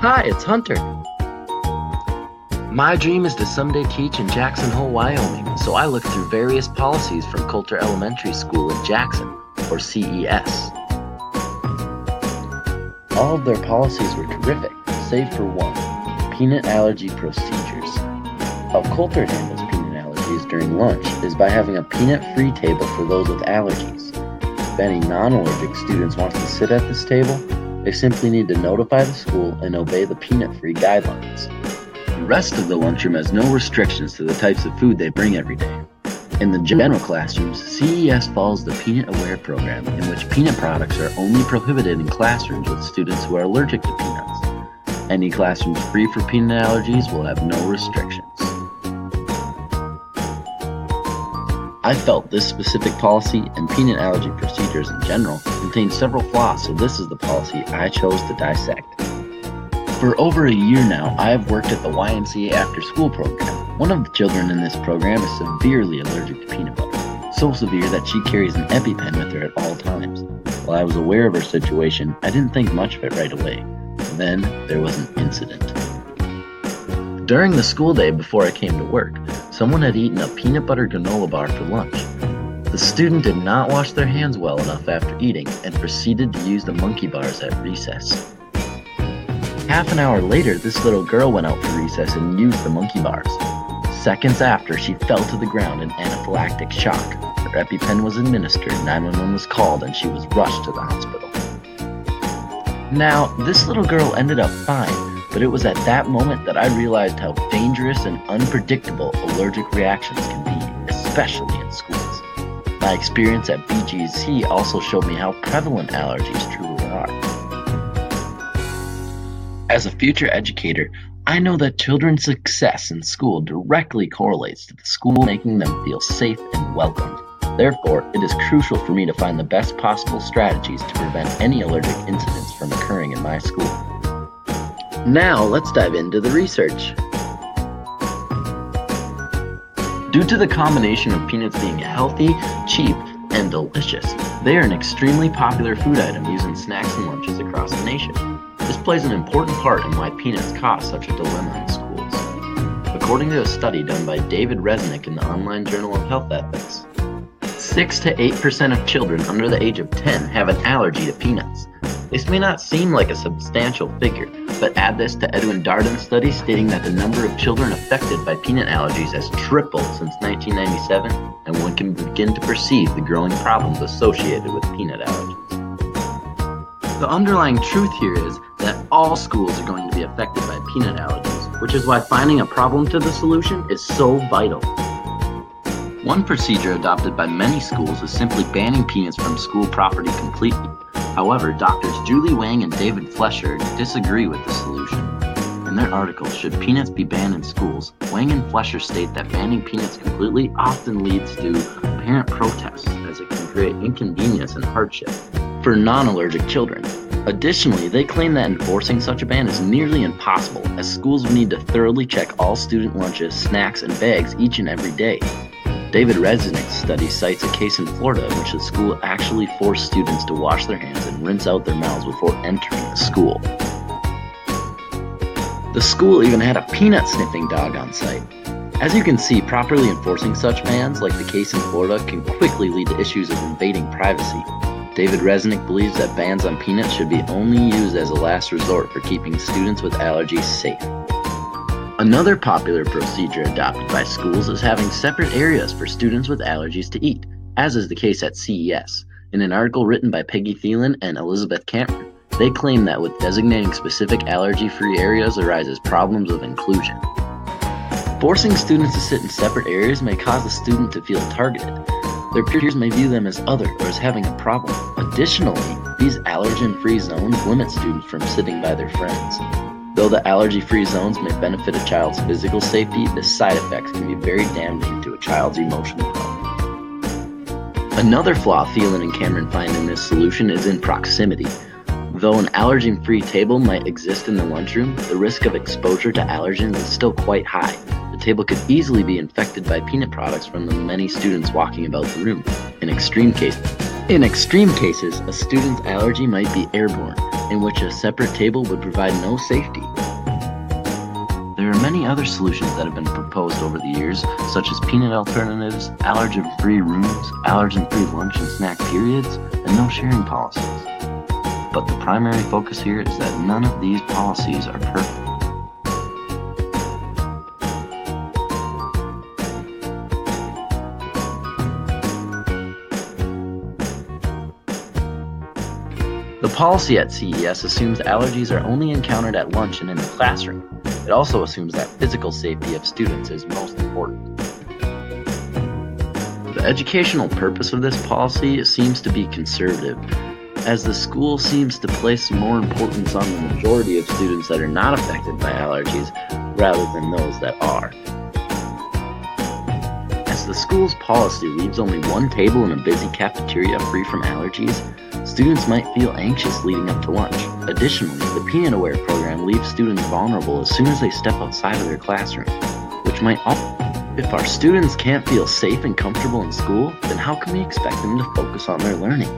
Hi, it's Hunter. My dream is to someday teach in Jackson Hole, Wyoming, so I looked through various policies from Coulter Elementary School in Jackson, or CES. All of their policies were terrific, save for one, peanut allergy procedures. How Coulter handles peanut allergies during lunch is by having a peanut-free table for those with allergies. If any non-allergic students want to sit at this table, they simply need to notify the school and obey the peanut-free guidelines. The rest of the lunchroom has no restrictions to the types of food they bring every day. In the general classrooms, CES follows the Peanut Aware program, in which peanut products are only prohibited in classrooms with students who are allergic to peanuts. Any classrooms free for peanut allergies will have no restrictions. I felt this specific policy and peanut allergy procedures in general contained several flaws, so this is the policy I chose to dissect. For over a year now, I have worked at the YMCA After School program. One of the children in this program is severely allergic to peanut butter, so severe that she carries an EpiPen with her at all times. While I was aware of her situation, I didn't think much of it right away. Then there was an incident. During the school day before I came to work, someone had eaten a peanut butter granola bar for lunch. The student did not wash their hands well enough after eating and proceeded to use the monkey bars at recess. Half an hour later, this little girl went out for recess and used the monkey bars. Seconds after, she fell to the ground in anaphylactic shock. Her EpiPen was administered, 911 was called, and she was rushed to the hospital. Now, this little girl ended up fine, but it was at that moment that I realized how dangerous and unpredictable allergic reactions can be, especially in schools. My experience at BGC also showed me how prevalent allergies truly are. As a future educator, I know that children's success in school directly correlates to the school making them feel safe and welcomed. Therefore, it is crucial for me to find the best possible strategies to prevent any allergic incidents from occurring in my school. Now, let's dive into the research. Due to the combination of peanuts being healthy, cheap, and delicious, they are an extremely popular food item used in snacks and lunches across the nation. This plays an important part in why peanuts cause such a dilemma in schools. According to a study done by David Resnick in the Online Journal of Health Ethics, 6 to 8% of children under the age of 10 have an allergy to peanuts. This may not seem like a substantial figure, but add this to Edwin Darden's study stating that the number of children affected by peanut allergies has tripled since 1997, and one can begin to perceive the growing problems associated with peanut allergies. The underlying truth here is that all schools are going to be affected by peanut allergies, which is why finding a problem to the solution is so vital. One procedure adopted by many schools is simply banning peanuts from school property completely. However, Doctors Julie Wang and David Flesher disagree with the solution. In their article, Should Peanuts Be Banned in Schools?, Wang and Flesher state that banning peanuts completely often leads to parent protests, as it can create inconvenience and hardship for non-allergic children. Additionally, they claim that enforcing such a ban is nearly impossible, as schools would need to thoroughly check all student lunches, snacks, and bags each and every day. David Resnick's study cites a case in Florida in which the school actually forced students to wash their hands and rinse out their mouths before entering the school. The school even had a peanut sniffing dog on site. As you can see, properly enforcing such bans, like the case in Florida, can quickly lead to issues of invading privacy. David Resnick believes that bans on peanuts should be only used as a last resort for keeping students with allergies safe. Another popular procedure adopted by schools is having separate areas for students with allergies to eat, as is the case at CES. In an article written by Peggy Thielen and Elizabeth Cameron, they claim that with designating specific allergy-free areas arises problems of inclusion. Forcing students to sit in separate areas may cause the student to feel targeted. Their peers may view them as other or as having a problem. Additionally, these allergen-free zones limit students from sitting by their friends. Though the allergy-free zones may benefit a child's physical safety, the side effects can be very damaging to a child's emotional health. Another flaw Thielen and Cameron find in this solution is in proximity. Though an allergen-free table might exist in the lunchroom, the risk of exposure to allergens is still quite high. The table could easily be infected by peanut products from the many students walking about the room. In extreme cases, In extreme cases, a student's allergy might be airborne, in which a separate table would provide no safety. There are many other solutions that have been proposed over the years, such as peanut alternatives, allergen-free rooms, allergen-free lunch and snack periods, and no sharing policies. But the primary focus here is that none of these policies are perfect. The policy at CES assumes allergies are only encountered at lunch and in the classroom. It also assumes that physical safety of students is most important. The educational purpose of this policy seems to be conservative, as the school seems to place more importance on the majority of students that are not affected by allergies rather than those that are. As the school's policy leaves only one table in a busy cafeteria free from allergies, students might feel anxious leading up to lunch. Additionally, the Peanut Aware program leaves students vulnerable as soon as they step outside of their classroom, which might also. If our students can't feel safe and comfortable in school, then how can we expect them to focus on their learning?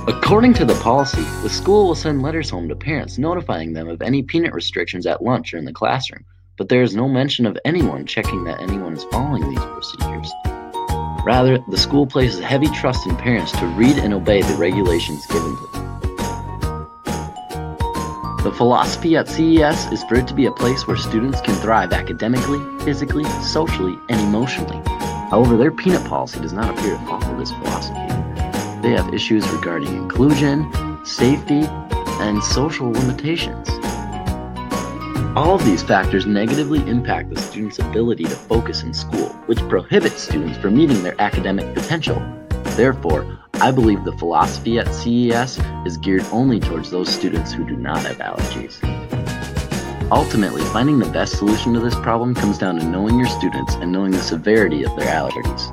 According to the policy, the school will send letters home to parents notifying them of any peanut restrictions at lunch or in the classroom, but there is no mention of anyone checking that anyone is following these procedures. Rather, the school places heavy trust in parents to read and obey the regulations given to them. The philosophy at CES is for it to be a place where students can thrive academically, physically, socially, and emotionally. However, their peanut policy does not appear to follow this philosophy. They have issues regarding inclusion, safety, and social limitations. All of these factors negatively impact the student's ability to focus in school, which prohibits students from meeting their academic potential. Therefore, I believe the philosophy at CES is geared only towards those students who do not have allergies. Ultimately, finding the best solution to this problem comes down to knowing your students and knowing the severity of their allergies.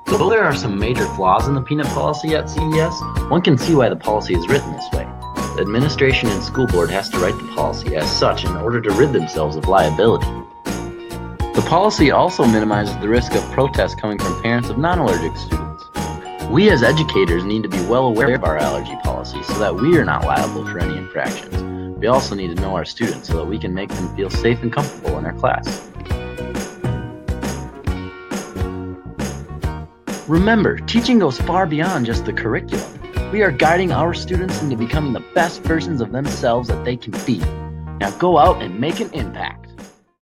Though there are some major flaws in the peanut policy at CES, one can see why the policy is written this way. The administration and school board has to write the policy as such in order to rid themselves of liability. The policy also minimizes the risk of protests coming from parents of non-allergic students. We as educators need to be well aware of our allergy policy so that we are not liable for any infractions. We also need to know our students so that we can make them feel safe and comfortable in our class. Remember, teaching goes far beyond just the curriculum. We are guiding our students into becoming the best versions of themselves that they can be. Now go out and make an impact.